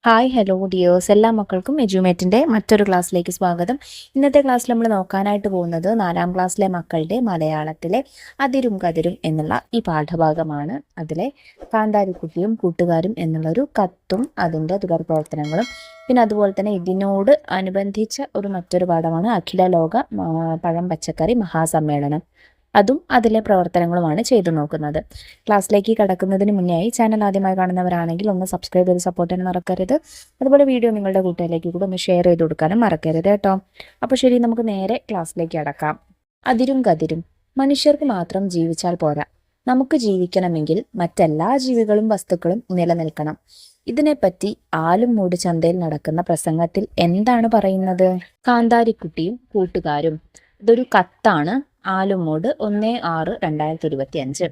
Hi hello dears, എല്ലാ മക്കൾക്കും എജ്യൂമേറ്റിൻ്റെ മറ്റൊരു ക്ലാസ്സിലേക്ക് സ്വാഗതം. ഇന്നത്തെ ക്ലാസ്സിൽ നമ്മൾ നോക്കാനായിട്ട് പോകുന്നത് 4ാം ക്ലാസ്സിലെ മക്കളുടെ മലയാളത്തിലെ അതിരും കതിരും എന്നുള്ള ഈ പാഠഭാഗമാണ്. അതിലെ കാന്താരിക്കുട്ടിയും കൂട്ടുകാരും എന്നുള്ളൊരു കത്തും അതിൻ്റെ തുടർ പ്രവർത്തനങ്ങളും, പിന്നെ അതുപോലെ തന്നെ ഇതിനോട് അനുബന്ധിച്ച മറ്റൊരു പാഠമാണ് അഖില ലോക പഴം പച്ചക്കറി മഹാസമ്മേളനം. അതും അതിലെ പ്രവർത്തനങ്ങളുമാണ് ചെയ്തു നോക്കുന്നത്. ക്ലാസ്സിലേക്ക് കടക്കുന്നതിന് മുന്നേയായി ചാനൽ ആദ്യമായി കാണുന്നവരാണെങ്കിൽ ഒന്ന് സബ്സ്ക്രൈബ് ചെയ്ത് സപ്പോർട്ട് ചെയ്യാൻ മറക്കരുത്. അതുപോലെ വീഡിയോ നിങ്ങളുടെ കൂട്ടുകാരിലേക്ക് കൂടെ ഒന്ന് ഷെയർ ചെയ്ത് കൊടുക്കാനും മറക്കരുത് കേട്ടോ. അപ്പോൾ ശരി, നമുക്ക് നേരെ ക്ലാസ്സിലേക്ക് കടക്കാം. അതിരും കതിരും. മനുഷ്യർക്ക് മാത്രം ജീവിച്ചാൽ പോരാ, നമുക്ക് ജീവിക്കണമെങ്കിൽ മറ്റെല്ലാ ജീവികളും വസ്തുക്കളും നിലനിൽക്കണം. ഇതിനെപ്പറ്റി ആലും മൂട് ചന്തയിൽ നടക്കുന്ന പ്രസംഗത്തിൽ എന്താണ് പറയുന്നത്? കാന്താരിക്കുട്ടിയും കൂട്ടുകാരും. ഇതൊരു കത്താണ്. ആലുമൂട് 1/6/2025.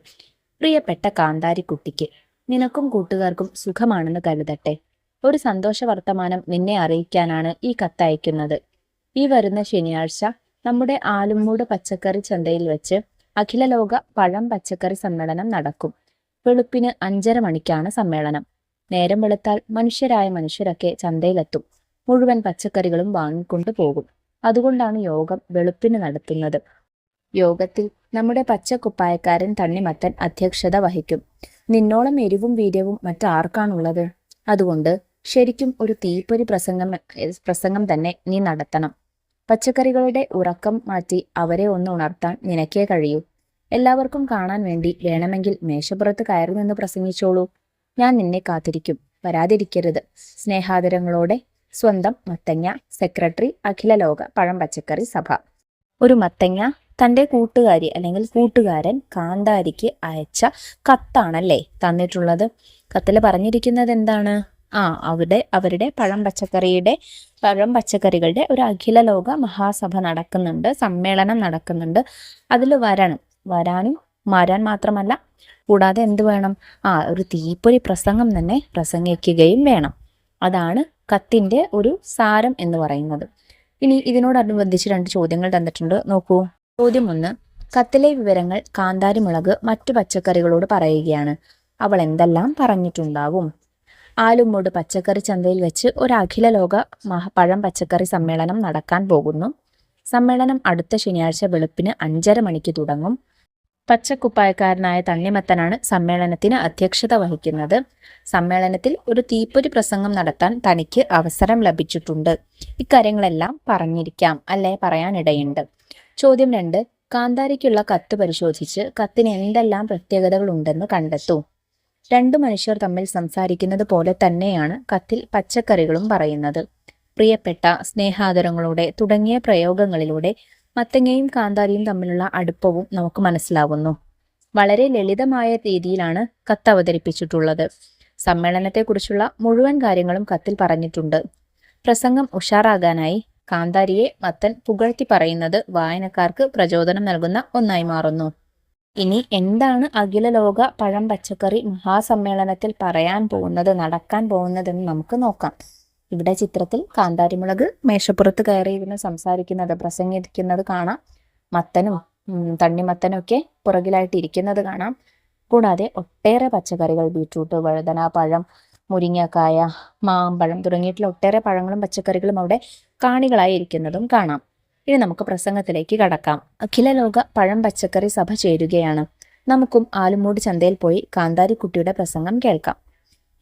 പ്രിയപ്പെട്ട കാന്താരിക്കുട്ടിക്ക്, നിനക്കും കൂട്ടുകാർക്കും സുഖമാണെന്ന് കരുതട്ടെ. ഒരു സന്തോഷ വർത്തമാനം നിന്നെ അറിയിക്കാനാണ് ഈ കത്തയക്കുന്നത്. ഈ വരുന്ന ശനിയാഴ്ച നമ്മുടെ ആലുമൂട് പച്ചക്കറി ചന്തയിൽ വെച്ച് അഖില ലോക പഴം പച്ചക്കറി സമ്മേളനം നടക്കും. വെളുപ്പിന് 5:30 മണിക്കാണ് സമ്മേളനം. നേരം വെളുത്താൽ മനുഷ്യരൊക്കെ ചന്തയിലെത്തും. മുഴുവൻ പച്ചക്കറികളും വാങ്ങിക്കൊണ്ടു പോകും. അതുകൊണ്ടാണ് യോഗം വെളുപ്പിന് നടത്തുന്നത്. യോഗത്തിൽ നമ്മുടെ പച്ചക്കുപ്പായക്കാരൻ തണ്ണിമത്തൻ അധ്യക്ഷത വഹിക്കും. നിന്നോളം എരിവും വീര്യവും മറ്റാർക്കാണുള്ളത്? അതുകൊണ്ട് ശരിക്കും ഒരു തീപ്പൊരി പ്രസംഗം തന്നെ നീ നടത്തണം. പച്ചക്കറികളുടെ ഉറക്കം മാറ്റി അവരെ ഒന്ന് ഉണർത്താൻ നിനക്കേ കഴിയൂ. എല്ലാവർക്കും കാണാൻ വേണ്ടി വേണമെങ്കിൽ മേശപ്പുറത്ത് കയറി നിന്ന് പ്രസംഗിച്ചോളൂ. ഞാൻ നിന്നെ കാത്തിരിക്കും. വരാതിരിക്കരുത്. സ്നേഹാദരങ്ങളോടെ, സ്വന്തം മത്തങ്ങ, സെക്രട്ടറി, അഖില ലോക പഴം പച്ചക്കറി സഭ. ഒരു മത്തങ്ങ തൻ്റെ കൂട്ടുകാരി അല്ലെങ്കിൽ കൂട്ടുകാരൻ കാന്താരിക്ക് അയച്ച കത്താണല്ലേ തന്നിട്ടുള്ളത്. കത്തിൽ പറഞ്ഞിരിക്കുന്നത് എന്താണ്? അവരുടെ പഴം പച്ചക്കറികളുടെ ഒരു അഖില ലോക മഹാസഭ നടക്കുന്നുണ്ട്, സമ്മേളനം നടക്കുന്നുണ്ട്. അതിൽ വരാൻ മാത്രമല്ല, കൂടാതെ എന്ത് വേണം? ഒരു തീപ്പൊരി പ്രസംഗം തന്നെ പ്രസംഗിക്കുകയും വേണം. അതാണ് കത്തിൻ്റെ ഒരു സാരം എന്ന് പറയുന്നത്. ഇനി ഇതിനോടനുബന്ധിച്ച് 2 ചോദ്യങ്ങൾ തന്നിട്ടുണ്ട്, നോക്കൂ. ചോദ്യം 1. കത്തിലെ വിവരങ്ങൾ കാന്താരിമുളക് മറ്റു പച്ചക്കറികളോട് പറയുകയാണ്. അവൾ എന്തെല്ലാം പറഞ്ഞിട്ടുണ്ടാവും? ആലുമൂട് പച്ചക്കറി ചന്തയിൽ വെച്ച് ഒരു അഖില ലോക പഴം പച്ചക്കറി സമ്മേളനം നടക്കാൻ പോകുന്നു. സമ്മേളനം അടുത്ത ശനിയാഴ്ച വെളുപ്പിന് 5:30 മണിക്ക് തുടങ്ങും. പച്ചക്കുപ്പായക്കാരനായ തണ്ണിമത്തനാണ് സമ്മേളനത്തിന് അധ്യക്ഷത വഹിക്കുന്നത്. സമ്മേളനത്തിൽ ഒരു തീപ്പൊരി പ്രസംഗം നടത്താൻ തനിക്ക് അവസരം ലഭിച്ചിട്ടുണ്ട്. ഇക്കാര്യങ്ങളെല്ലാം പറഞ്ഞിരിക്കാം, അല്ലെ? പറയാനിടയുണ്ട്. ചോദ്യം 2. കാന്താരിക്കുള്ള കത്ത് പരിശോധിച്ച് കത്തിന് എന്തെല്ലാം പ്രത്യേകതകൾ ഉണ്ടെന്ന് കണ്ടെത്തൂ. 2 മനുഷ്യർ തമ്മിൽ സംസാരിക്കുന്നത് പോലെ തന്നെയാണ് കത്തിൽ പച്ചക്കറികളും പറയുന്നത്. പ്രിയപ്പെട്ട, സ്നേഹാദരങ്ങളോടെ തുടങ്ങിയ പ്രയോഗങ്ങളിലൂടെ മത്തങ്ങയും കാന്താരിയും തമ്മിലുള്ള അടുപ്പവും നമുക്ക് മനസ്സിലാവുന്നു. വളരെ ലളിതമായ രീതിയിലാണ് കത്ത് അവതരിപ്പിച്ചിട്ടുള്ളത്. സമ്മേളനത്തെക്കുറിച്ചുള്ള മുഴുവൻ കാര്യങ്ങളും കത്തിൽ പറഞ്ഞിട്ടുണ്ട്. പ്രസംഗം ഉഷാറാകാനായി കാന്താരിയെ മത്തൻ പുകഴ്ത്തി പറയുന്നത് വായനക്കാർക്ക് പ്രചോദനം നൽകുന്ന ഒന്നായി മാറുന്നു. ഇനി എന്താണ് അഖില ലോക പഴം പച്ചക്കറി മഹാസമ്മേളനത്തിൽ നടക്കാൻ പോകുന്നതെന്ന് നമുക്ക് നോക്കാം. ഇവിടെ ചിത്രത്തിൽ കാന്താരിമുളക് മേശപ്പുറത്ത് കയറിയിരുന്ന് പ്രസംഗിക്കുന്നത് കാണാം. മത്തനും തണ്ണിമത്തനും ഒക്കെ പുറകിലായിട്ട് ഇരിക്കുന്നത് കാണാം. കൂടാതെ ഒട്ടേറെ പച്ചക്കറികൾ, ബീട്രൂട്ട്, വഴുതന, പഴം, മുരിങ്ങക്കായ, മാമ്പഴം തുടങ്ങിയിട്ടുള്ള ഒട്ടേറെ പഴങ്ങളും പച്ചക്കറികളും അവിടെ കാണികളായി ഇരിക്കുന്നതും കാണാം. ഇനി നമുക്ക് പ്രസംഗത്തിലേക്ക് കടക്കാം. അഖില ലോക പഴം പച്ചക്കറി സഭ ചേരുകയാണ്. നമുക്കും ആലുമൂട് ചന്തയിൽ പോയി കാന്താരിക്കുട്ടിയുടെ പ്രസംഗം കേൾക്കാം.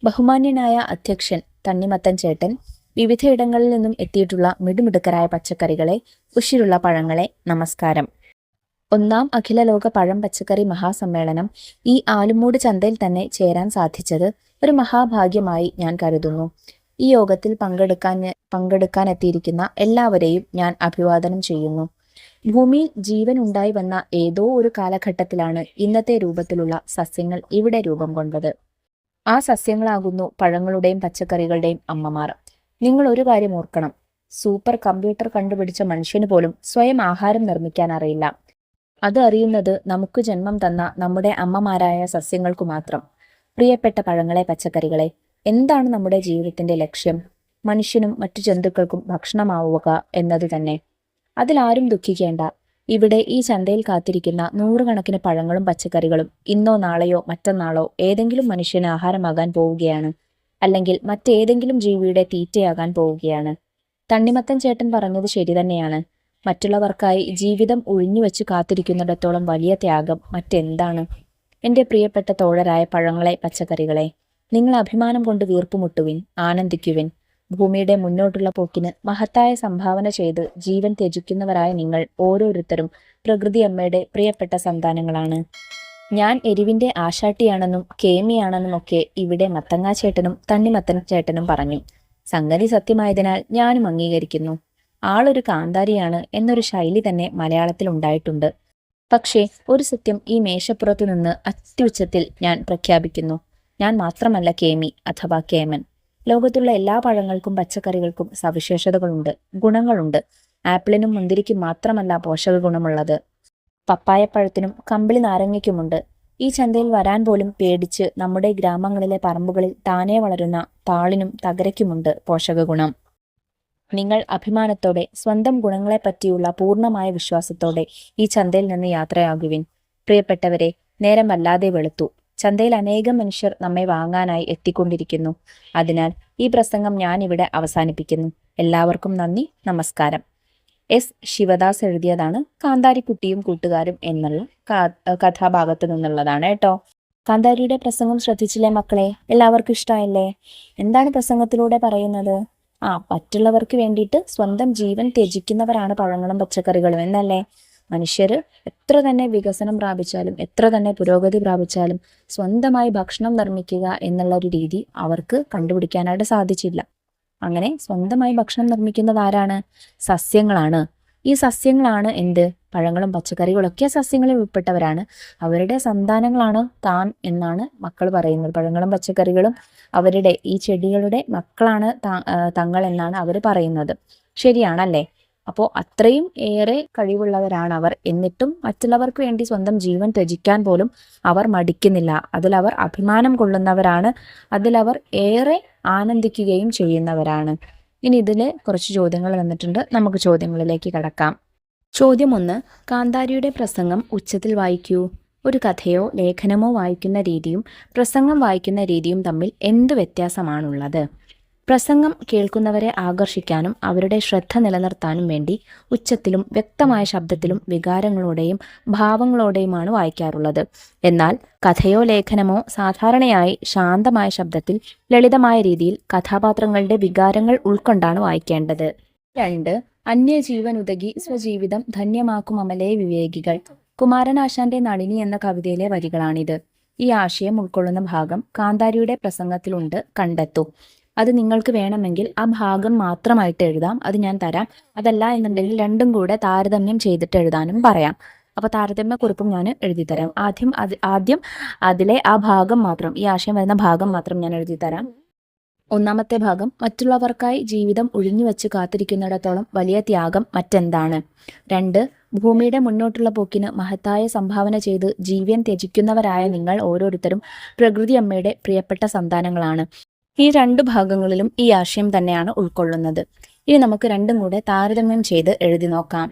ബഹുമാന്യനായ അധ്യക്ഷൻ തണ്ണിമത്തൻ ചേട്ടൻ, വിവിധയിടങ്ങളിൽ നിന്നും എത്തിയിട്ടുള്ള മിടുമിടുക്കരായ പച്ചക്കറികളെ, ഉശിരുള്ള പഴങ്ങളെ, നമസ്കാരം. 1ാം അഖില ലോക പഴം പച്ചക്കറി മഹാസമ്മേളനം ഈ ആലുമൂട് ചന്തയിൽ തന്നെ ചേരാൻ സാധിച്ചത് ഒരു മഹാഭാഗ്യമായി ഞാൻ കരുതുന്നു. ഈ യോഗത്തിൽ പങ്കെടുക്കാൻ എത്തിയിരിക്കുന്ന എല്ലാവരെയും ഞാൻ അഭിവാദനം ചെയ്യുന്നു. ഭൂമിയിൽ ജീവൻ ഉണ്ടായി വന്ന ഏതോ ഒരു കാലഘട്ടത്തിലാണ് ഇന്നത്തെ രൂപത്തിലുള്ള സസ്യങ്ങൾ ഇവിടെ രൂപം കൊണ്ടത്. ആ സസ്യങ്ങളാകുന്നു പഴങ്ങളുടെയും പച്ചക്കറികളുടെയും അമ്മമാർ. നിങ്ങൾ ഒരു കാര്യം ഓർക്കണം. സൂപ്പർ കമ്പ്യൂട്ടർ കണ്ടുപിടിച്ച മനുഷ്യന് പോലും സ്വയം ആഹാരം നിർമ്മിക്കാൻ അറിയില്ല. അത് അറിയുന്നത് നമുക്ക് ജന്മം തന്ന നമ്മുടെ അമ്മമാരായ സസ്യങ്ങൾക്കു മാത്രം. പ്രിയപ്പെട്ട പഴങ്ങളെ, പച്ചക്കറികളെ, എന്താണ് നമ്മുടെ ജീവിതത്തിന്റെ ലക്ഷ്യം? മനുഷ്യനും മറ്റു ജന്തുക്കൾക്കും ഭക്ഷണമാവുക എന്നത് തന്നെ. അതിലാരും ദുഃഖിക്കേണ്ട. ഇവിടെ ഈ ചന്തയിൽ കാത്തിരിക്കുന്ന 100 കണക്കിന് പഴങ്ങളും പച്ചക്കറികളും ഇന്നോ നാളെയോ മറ്റന്നാളോ ഏതെങ്കിലും മനുഷ്യന് ആഹാരമാകാൻ പോവുകയാണ്. അല്ലെങ്കിൽ മറ്റേതെങ്കിലും ജീവിയുടെ തീറ്റയാകാൻ പോവുകയാണ്. തണ്ണിമത്തൻ ചേട്ടൻ പറഞ്ഞത് ശരി തന്നെയാണ്. മറ്റുള്ളവർക്കായി ജീവിതം ഒഴിഞ്ഞുവെച്ച് കാത്തിരിക്കുന്നിടത്തോളം വലിയ ത്യാഗം മറ്റെന്താണ്? എൻ്റെ പ്രിയപ്പെട്ട തോഴരായ പഴങ്ങളെ, പച്ചക്കറികളെ, നിങ്ങൾ അഭിമാനം കൊണ്ട് വീർപ്പുമുട്ടുവിൻ, ആനന്ദിക്കുവിൻ. ഭൂമിയുടെ മുന്നോട്ടുള്ള പോക്കിന് മഹത്തായ സംഭാവന ചെയ്ത് ജീവൻ ത്യജിക്കുന്നവരായ നിങ്ങൾ ഓരോരുത്തരും പ്രകൃതി അമ്മയുടെ പ്രിയപ്പെട്ട സന്താനങ്ങളാണ്. ഞാൻ എരിവിന്റെ ആശാട്ടിയാണെന്നും കേമിയാണെന്നും ഒക്കെ ഇവിടെ മത്തങ്ങാ ചേട്ടനും തണ്ണിമത്തൻ ചേട്ടനും പറഞ്ഞു. സംഗതി സത്യമായതിനാൽ ഞാനും അംഗീകരിക്കുന്നു. ആളൊരു കാന്താരിയാണ് എന്നൊരു ശൈലി തന്നെ മലയാളത്തിൽ ഉണ്ടായിട്ടുണ്ട്. പക്ഷേ ഒരു സത്യം ഈ മേശപ്പുറത്തു നിന്ന് അത്യുച്ചത്തിൽ ഞാൻ പ്രഖ്യാപിക്കുന്നു. ഞാൻ മാത്രമല്ല കേമി അഥവാ കേമൻ. ലോകത്തുള്ള എല്ലാ പഴങ്ങൾക്കും പച്ചക്കറികൾക്കും സവിശേഷതകളുണ്ട്, ഗുണങ്ങളുണ്ട്. ആപ്പിളിനും മുന്തിരിക്കും മാത്രമല്ല പോഷക ഗുണമുള്ളത്. പപ്പായപ്പഴത്തിനും കമ്പിളി നാരങ്ങയ്ക്കുമുണ്ട്. ഈ ചന്തയിൽ വരാൻ പോലും പേടിച്ച് നമ്മുടെ ഗ്രാമങ്ങളിലെ പറമ്പുകളിൽ താനേ വളരുന്ന താളിനും തകരയ്ക്കുമുണ്ട് പോഷക ഗുണം. നിങ്ങൾ അഭിമാനത്തോടെ സ്വന്തം ഗുണങ്ങളെപ്പറ്റിയുള്ള പൂർണ്ണമായ വിശ്വാസത്തോടെ ഈ ചന്തയിൽ നിന്ന് യാത്രയാകുവിൻ. പ്രിയപ്പെട്ടവരെ, നേരം വല്ലാതെ വെളുത്തു. ചന്തയിൽ അനേകം മനുഷ്യർ നമ്മെ വാങ്ങാനായി എത്തിക്കൊണ്ടിരിക്കുന്നു. അതിനാൽ ഈ പ്രസംഗം ഞാൻ ഇവിടെ അവസാനിപ്പിക്കുന്നു. എല്ലാവർക്കും നന്ദി, നമസ്കാരം. എസ് ശിവദാസ് എഴുതിയതാണ്. കാന്താരിക്കുട്ടിയും കൂട്ടുകാരും എന്നുള്ള കഥാഭാഗത്ത് നിന്നുള്ളതാണ് കേട്ടോ. കാന്താരിയുടെ പ്രസംഗം ശ്രദ്ധിച്ചില്ലേ മക്കളെ? എല്ലാവർക്കും ഇഷ്ടമായില്ലേ? എന്താണ് പ്രസംഗത്തിലൂടെ പറയുന്നത്? മറ്റുള്ളവർക്ക് വേണ്ടിയിട്ട് സ്വന്തം ജീവൻ ത്യജിക്കുന്നവരാണ് പഴങ്ങളും പച്ചക്കറികളും എന്നല്ലേ? മനുഷ്യര് എത്ര തന്നെ വികസനം പ്രാപിച്ചാലും എത്ര തന്നെ പുരോഗതി പ്രാപിച്ചാലും സ്വന്തമായി ഭക്ഷണം നിർമ്മിക്കുക എന്നുള്ള ഒരു രീതി അവർക്ക് കണ്ടുപിടിക്കാനായിട്ട് സാധിച്ചില്ല. അങ്ങനെ സ്വന്തമായി ഭക്ഷണം നിർമ്മിക്കുന്നത് ആരാണ്? സസ്യങ്ങളാണ്. ഈ സസ്യങ്ങളാണ് പഴങ്ങളും പച്ചക്കറികളൊക്കെ സസ്യങ്ങളിൽ ഉൾപ്പെട്ടവരാണ്. അവരുടെ സന്താനങ്ങളാണ് താൻ എന്നാണ് മക്കൾ പറയുന്നത്. പഴങ്ങളും പച്ചക്കറികളും അവരുടെ ഈ ചെടികളുടെ മക്കളാണ് തങ്ങൾ എന്നാണ് അവർ പറയുന്നത്. ശരിയാണല്ലേ? അപ്പോൾ അത്രയും ഏറെ കഴിവുള്ളവരാണ് അവർ. എന്നിട്ടും മറ്റുള്ളവർക്ക് വേണ്ടി സ്വന്തം ജീവൻ ത്യജിക്കാൻ പോലും അവർ മടിക്കുന്നില്ല. അതിലവർ അഭിമാനം കൊള്ളുന്നവരാണ്. അതിലവർ ഏറെ ആനന്ദിക്കുകയും ചെയ്യുന്നവരാണ്. ഇനി ഇതിൽ കുറച്ച് ചോദ്യങ്ങൾ വന്നിട്ടുണ്ട്. നമുക്ക് ചോദ്യങ്ങളിലേക്ക് കടക്കാം. ചോദ്യം 1. കാന്താരിയുടെ പ്രസംഗം ഉച്ചത്തിൽ വായിക്കൂ. ഒരു കഥയോ ലേഖനമോ വായിക്കുന്ന രീതിയും പ്രസംഗം വായിക്കുന്ന രീതിയും തമ്മിൽ എന്ത് വ്യത്യാസമാണുള്ളത്? പ്രസംഗം കേൾക്കുന്നവരെ ആകർഷിക്കാനും അവരുടെ ശ്രദ്ധ നിലനിർത്താനും വേണ്ടി ഉച്ചത്തിലും വ്യക്തമായ ശബ്ദത്തിലും വികാരങ്ങളോടെയും ഭാവങ്ങളോടെയുമാണ് വായിക്കാറുള്ളത്. എന്നാൽ കഥയോ ലേഖനമോ സാധാരണയായി ശാന്തമായ ശബ്ദത്തിൽ ലളിതമായ രീതിയിൽ കഥാപാത്രങ്ങളുടെ വികാരങ്ങൾ ഉൾക്കൊണ്ടാണ് വായിക്കേണ്ടത്. 2. അന്യജീവൻ ഉതകി സ്വജീവിതം ധന്യമാക്കും അമലേ വിവേകികൾ. കുമാരനാശാന്റെ നളിനി എന്ന കവിതയിലെ വരികളാണിത്. ഈ ആശയം ഉൾക്കൊള്ളുന്ന ഭാഗം കാന്താരിയുടെ പ്രസംഗത്തിലുണ്ട്, കണ്ടെത്തൂ. അത് നിങ്ങൾക്ക് വേണമെങ്കിൽ ആ ഭാഗം മാത്രമായിട്ട് എഴുതാം, അത് ഞാൻ തരാം. അതല്ല എന്നുണ്ടെങ്കിൽ രണ്ടും കൂടെ താരതമ്യം ചെയ്തിട്ട് എഴുതാനും പറയാം. അപ്പോൾ താരതമ്യ കുറിപ്പും ഞാൻ എഴുതി തരാം. ആദ്യം അതിലെ ആ ഭാഗം മാത്രം, ഈ ആശയം വരുന്ന ഭാഗം മാത്രം ഞാൻ എഴുതി തരാം. ഒന്നാമത്തെ ഭാഗം: മറ്റുള്ളവർക്കായി ജീവിതം ഒഴിഞ്ഞുവെച്ച് കാത്തിരിക്കുന്നിടത്തോളം വലിയ ത്യാഗം മറ്റെന്താണ്? 2. ഭൂമിയുടെ മുന്നോട്ടുള്ള പോക്കിന് മഹത്തായ സംഭാവന ചെയ്ത് ജീവൻ ത്യജിക്കുന്നവരായ നിങ്ങൾ ഓരോരുത്തരും പ്രകൃതി അമ്മയുടെ പ്രിയപ്പെട്ട സന്താനങ്ങളാണ്. ഈ 2 ഭാഗങ്ങളിലും ഈ ആശയം തന്നെയാണ് ഉൾക്കൊള്ളുന്നത്. ഇനി നമുക്ക് രണ്ടും കൂടെ താരതമ്യം ചെയ്ത് എഴുതി നോക്കാം.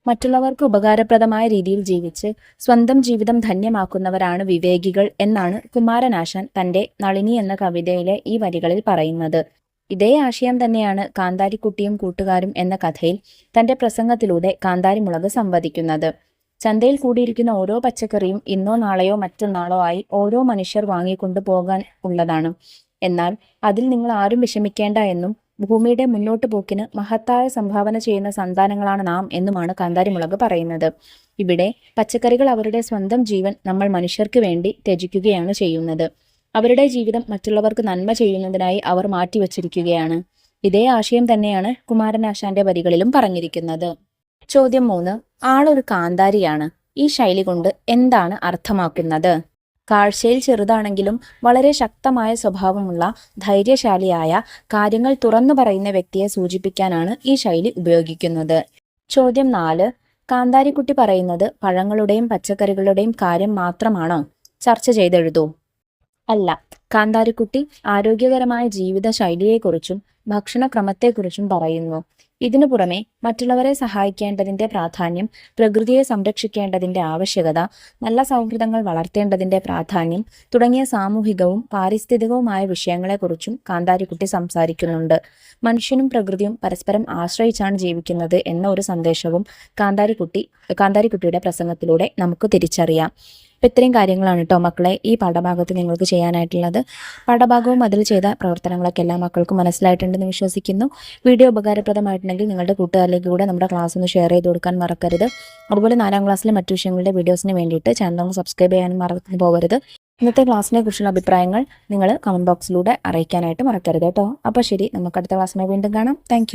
മറ്റുള്ളവർക്ക് ഉപകാരപ്രദമായ രീതിയിൽ ജീവിച്ച് സ്വന്തം ജീവിതം ധന്യമാക്കുന്നവരാണ് വിവേകികൾ എന്നാണ് കുമാരനാശാൻ തന്റെ നളിനി എന്ന കവിതയിലെ ഈ വരികളിൽ പറയുന്നത്. ഇതേ ആശയം തന്നെയാണ് കാന്താരിക്കുട്ടിയും കൂട്ടുകാരും എന്ന കഥയിൽ തന്റെ പ്രസംഗത്തിലൂടെ കാന്താരിമുളക് സംവദിക്കുന്നത്. ചന്തയിൽ കൂടിയിരിക്കുന്ന ഓരോ പച്ചക്കറിയും ഇന്നോ നാളെയോ മറ്റന്നാളോ ആയി ഓരോ മനുഷ്യർ വാങ്ങിക്കൊണ്ടു പോകാൻ ഉള്ളതാണ്. എന്നാൽ അതിൽ നിങ്ങൾ ആരും വിഷമിക്കേണ്ട എന്നും ഭൂമിയുടെ മുന്നോട്ട് പോക്കിന് മഹത്തായ സംഭാവന ചെയ്യുന്ന സന്താനങ്ങളാണ് നാം എന്നുമാണ് കാന്താരിമുളക് പറയുന്നത്. ഇവിടെ പച്ചക്കറികൾ അവരുടെ സ്വന്തം ജീവൻ നമ്മൾ മനുഷ്യർക്ക് വേണ്ടി ത്യജിക്കുകയാണ് ചെയ്യുന്നത്. അവരുടെ ജീവിതം മറ്റുള്ളവർക്ക് നന്മ ചെയ്യുന്നതിനായി അവർ മാറ്റിവെച്ചിരിക്കുകയാണ്. ഇതേ ആശയം തന്നെയാണ് കുമാരനാശാന്റെ വരികളിലും പറഞ്ഞിരിക്കുന്നത്. ചോദ്യം 3. ആളൊരു കാന്താരിയാണ്. ഈ ശൈലി കൊണ്ട് എന്താണ് അർത്ഥമാക്കുന്നത്? കാഴ്ചയിൽ ചെറുതാണെങ്കിലും വളരെ ശക്തമായ സ്വഭാവമുള്ള ധൈര്യശാലിയായ, കാര്യങ്ങൾ തുറന്നു പറയുന്ന വ്യക്തിയെ സൂചിപ്പിക്കാനാണ് ഈ ശൈലി ഉപയോഗിക്കുന്നത്. ചോദ്യം 4. കാന്താരിക്കുട്ടി പറയുന്നത് പഴങ്ങളുടെയും പച്ചക്കറികളുടെയും കാര്യം മാത്രമാണോ? ചർച്ച ചെയ്തെഴുതൂ. അല്ല, കാന്താരിക്കുട്ടി ആരോഗ്യകരമായ ജീവിത ശൈലിയെക്കുറിച്ചും ഭക്ഷണക്രമത്തെക്കുറിച്ചും പറയുന്നു. ഇതിനു പുറമെ മറ്റുള്ളവരെ സഹായിക്കേണ്ടതിന്റെ പ്രാധാന്യം, പ്രകൃതിയെ സംരക്ഷിക്കേണ്ടതിന്റെ ആവശ്യകത, നല്ല സൗഹൃദങ്ങൾ വളർത്തേണ്ടതിന്റെ പ്രാധാന്യം തുടങ്ങിയ സാമൂഹികവും പാരിസ്ഥിതികവുമായ വിഷയങ്ങളെക്കുറിച്ചും കാന്താരിക്കുട്ടി സംസാരിക്കുന്നുണ്ട്. മനുഷ്യനും പ്രകൃതിയും പരസ്പരം ആശ്രയിച്ചാണ് ജീവിക്കുന്നത് എന്ന ഒരു സന്ദേശവും കാന്താരിക്കുട്ടിയുടെ പ്രസംഗത്തിലൂടെ നമുക്ക് തിരിച്ചറിയാം. അപ്പം ഇത്രയും കാര്യങ്ങളാണ് കേട്ടോ മക്കളെ ഈ പാഠഭാഗത്ത് നിങ്ങൾക്ക് ചെയ്യാനായിട്ടുള്ളത്. പാഠഭാഗവും അതിൽ ചെയ്ത പ്രവർത്തനങ്ങളൊക്കെ എല്ലാ മക്കൾക്കും മനസ്സിലായിട്ടുണ്ടെന്ന് വിശ്വസിക്കുന്നു. വീഡിയോ ഉപകാരപ്രദമായിട്ടുണ്ടെങ്കിൽ നിങ്ങളുടെ കൂട്ടുകാരിലേക്ക് കൂടെ നമ്മുടെ ക്ലാസ് ഒന്ന് ഷെയർ ചെയ്ത് കൊടുക്കാൻ മറക്കരുത്. അതുപോലെ 4ാം ക്ലാസ്സിലെ മറ്റു വിഷയങ്ങളുടെ വീഡിയോസിന് വേണ്ടിയിട്ട് ചാനൽ ഒന്ന് സബ്സ്ക്രൈബ് ചെയ്യാനും മറന്നു പോകരുത്. ഇന്നത്തെ ക്ലാസ്സിനെ കുറിച്ചുള്ള അഭിപ്രായങ്ങൾ നിങ്ങൾ കമൻറ്റ് ബോക്സിലൂടെ അറിയിക്കാനായിട്ട് മറക്കരുത് കേട്ടോ. അപ്പോൾ ശരി, നമുക്ക് അടുത്ത ക്ലാസ്സിനെ വീണ്ടും കാണാം. താങ്ക്